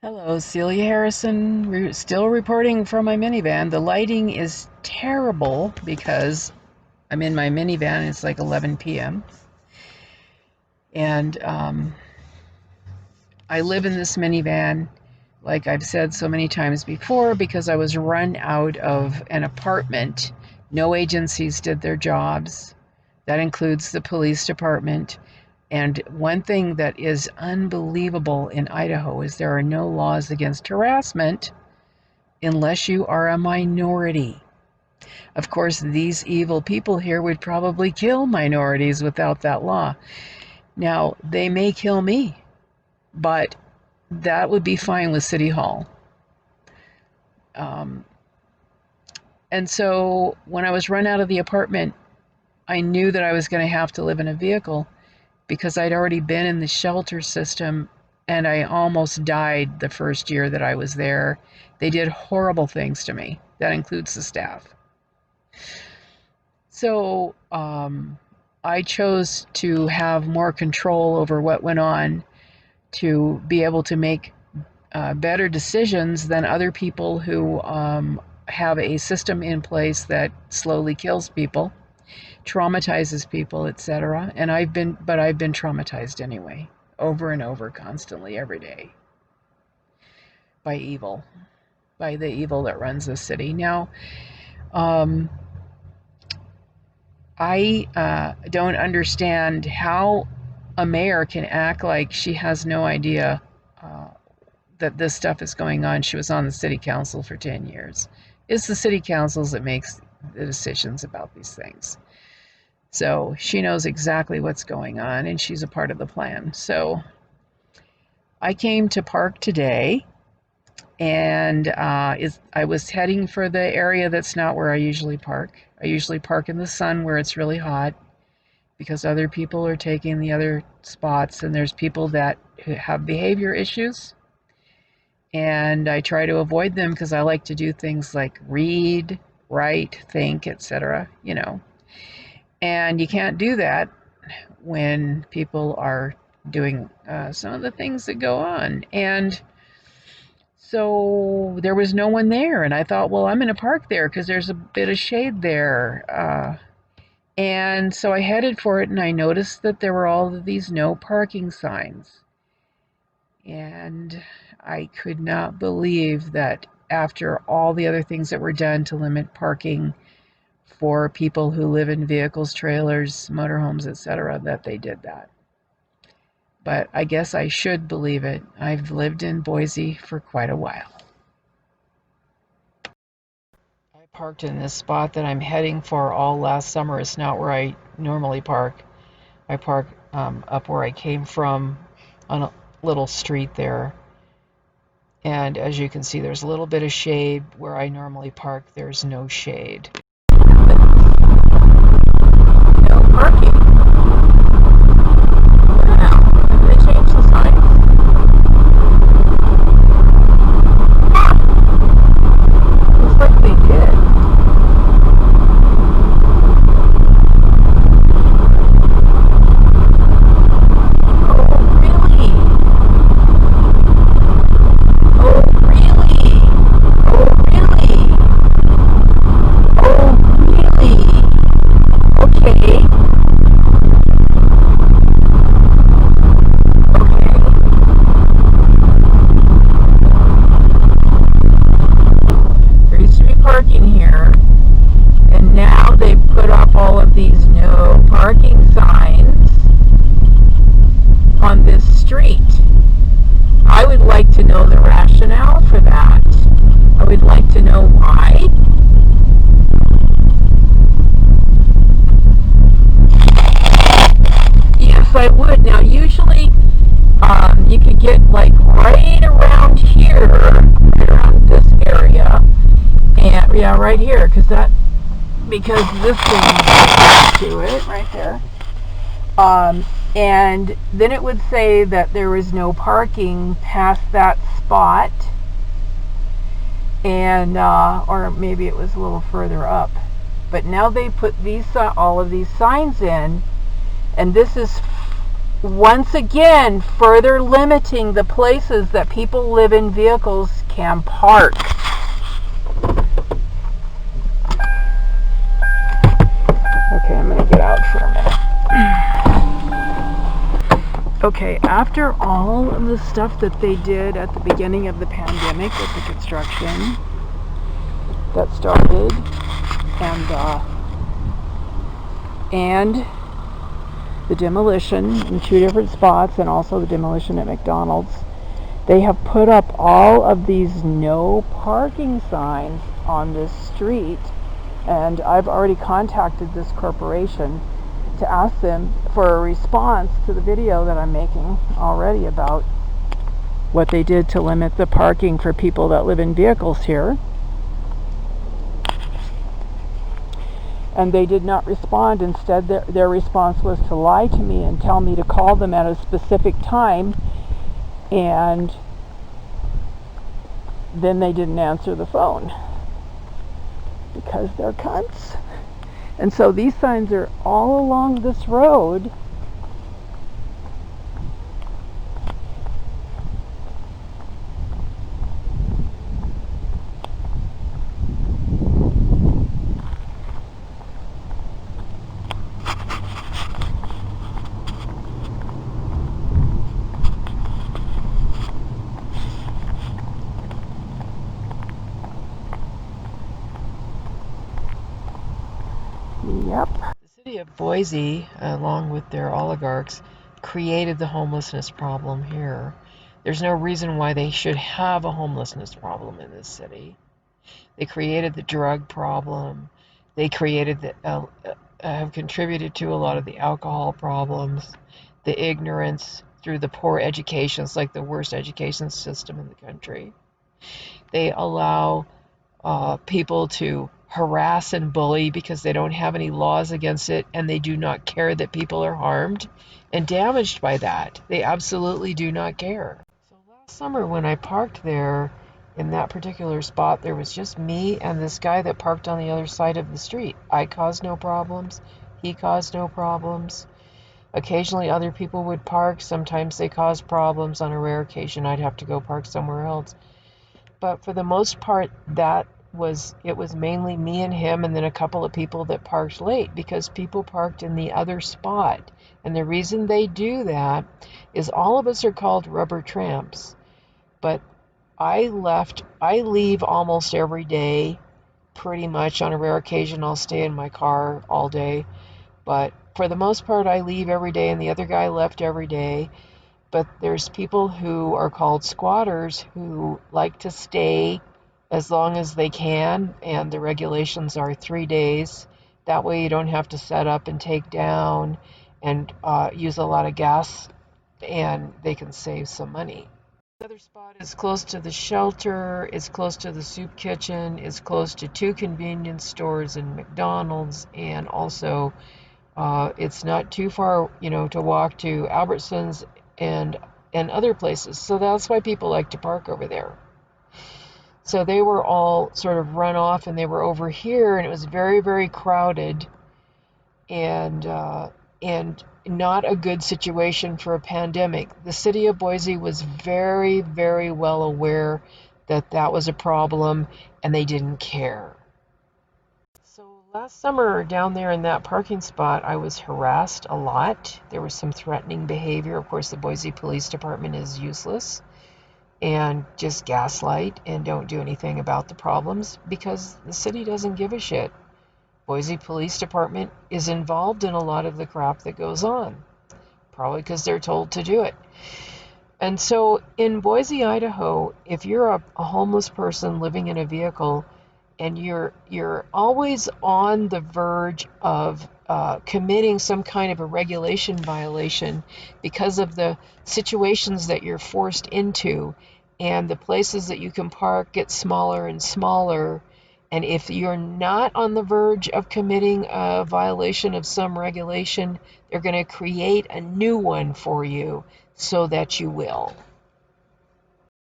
Hello, Celia Harrison. We're still reporting from my minivan. The lighting is terrible because I'm in my minivan and it's like 11 p.m. And I live in this minivan, like I've said so many times before, because I was run out of an apartment. No agencies did their jobs. That includes the police department. And one thing that is unbelievable in Idaho is there are no laws against harassment unless you are a minority. Of course, these evil people here would probably kill minorities without that law. Now, they may kill me, but that would be fine with City Hall. Um, and so when I was run out of the apartment, I knew that I was going to have to live in a vehicle because I'd already been in the shelter system and I almost died the first year that I was there. They did horrible things to me. That includes the staff. So I chose to have more control over what went on, to be able to make better decisions than other people who have a system in place that slowly kills people, traumatizes people, etc. And I've been traumatized anyway, over and over, constantly, every day, by evil, by the evil that runs this city. Now, um, I don't understand how a mayor can act like she has no idea uh, that this stuff is going on. She was on the city council for 10 years. It's the city councils that makes the decisions about these things. So she knows exactly what's going on, and she's a part of the plan. So I came to park today, and I was heading for the area that's not where I usually park. I usually park in the sun where it's really hot because other people are taking the other spots, and there's people that have behavior issues. And I try to avoid them because I like to do things like read, write, think, etc. And you can't do that when people are doing some of the things that go on. And so there was no one there, and I thought, well, I'm going to park there because there's a bit of shade there. And so I headed for it, and I noticed that there were all of these no parking signs. And I could not believe that after all the other things that were done to limit parking for people who live in vehicles, trailers, motorhomes, etc., that they did that. But I guess I should believe it. I've lived in Boise for quite a while. I parked in this spot that I'm heading for all last summer. It's not where I normally park. I park up where I came from on a little street there. And as you can see, there's a little bit of shade. Where I normally park, there's no shade. No parking. Wow. Did they change the signs? Looks like they did. Oh, really? Oh, really? Oh, really? Oh, really? Okay. There used to be parking here, and now they've put up all of these no parking signs on this street. I would like to know the rationale for that. I would like to know why. Yes, I would. Now, usually, you could get like right around here, right around this area, and yeah, right here, because this thing to it right there. And then it would say that there was no parking past that spot, and or maybe it was a little further up. But now they put all of these signs in, and this is once again, further limiting the places that people live in vehicles can park. Okay, I'm going to get out for a minute. Okay, after all of the stuff that they did at the beginning of the pandemic with the construction that started, and the demolition in 2 different spots, and also the demolition at McDonald's, they have put up all of these no parking signs on this street. And I've already contacted this corporation to ask them for a response to the video that I'm making already about what they did to limit the parking for people that live in vehicles here. And they did not respond. Instead, their response was to lie to me and tell me to call them at a specific time, and then they didn't answer the phone because they're cunts. And so these signs are all along this road. Yep. The city of Boise, along with their oligarchs, created the homelessness problem here. There's no reason why they should have a homelessness problem in this city. They created the drug problem. They created have contributed to a lot of the alcohol problems, the ignorance through the poor education. It's like the worst education system in the country. They allow people to harass and bully because they don't have any laws against it, and they do not care that people are harmed and damaged by that. They absolutely do not care. So last summer when I parked there in that particular spot, there was just me and this guy that parked on the other side of the street. I caused no problems. He caused no problems. Occasionally other people would park. Sometimes they caused problems. On a rare occasion I'd have to go park somewhere else. But for the most part, it was mainly me and him, and then a couple of people that parked late because people parked in the other spot. And the reason they do that is all of us are called rubber tramps. But I leave almost every day, pretty much. On a rare occasion I'll stay in my car all day, but for the most part I leave every day, and the other guy left every day. But there's people who are called squatters who like to stay as long as they can, and the regulations are 3 days. That way you don't have to set up and take down and use a lot of gas, and they can save some money. Another spot is close to the shelter, it's close to the soup kitchen, it's close to 2 convenience stores and McDonald's, and also it's not too far, to walk to Albertsons and other places. So that's why people like to park over there. So they were all sort of run off, and they were over here, and it was very, very crowded, and not a good situation for a pandemic. The city of Boise was very, very well aware that that was a problem, and they didn't care. So last summer down there in that parking spot, I was harassed a lot. There was some threatening behavior. Of course, the Boise Police Department is useless and just gaslight and don't do anything about the problems because the city doesn't give a shit. Boise Police Department is involved in a lot of the crap that goes on, probably because they're told to do it. And so in Boise, Idaho, if you're a homeless person living in a vehicle and you're always on the verge of committing some kind of a regulation violation because of the situations that you're forced into, and the places that you can park get smaller and smaller, and if you're not on the verge of committing a violation of some regulation, they're going to create a new one for you so that you will.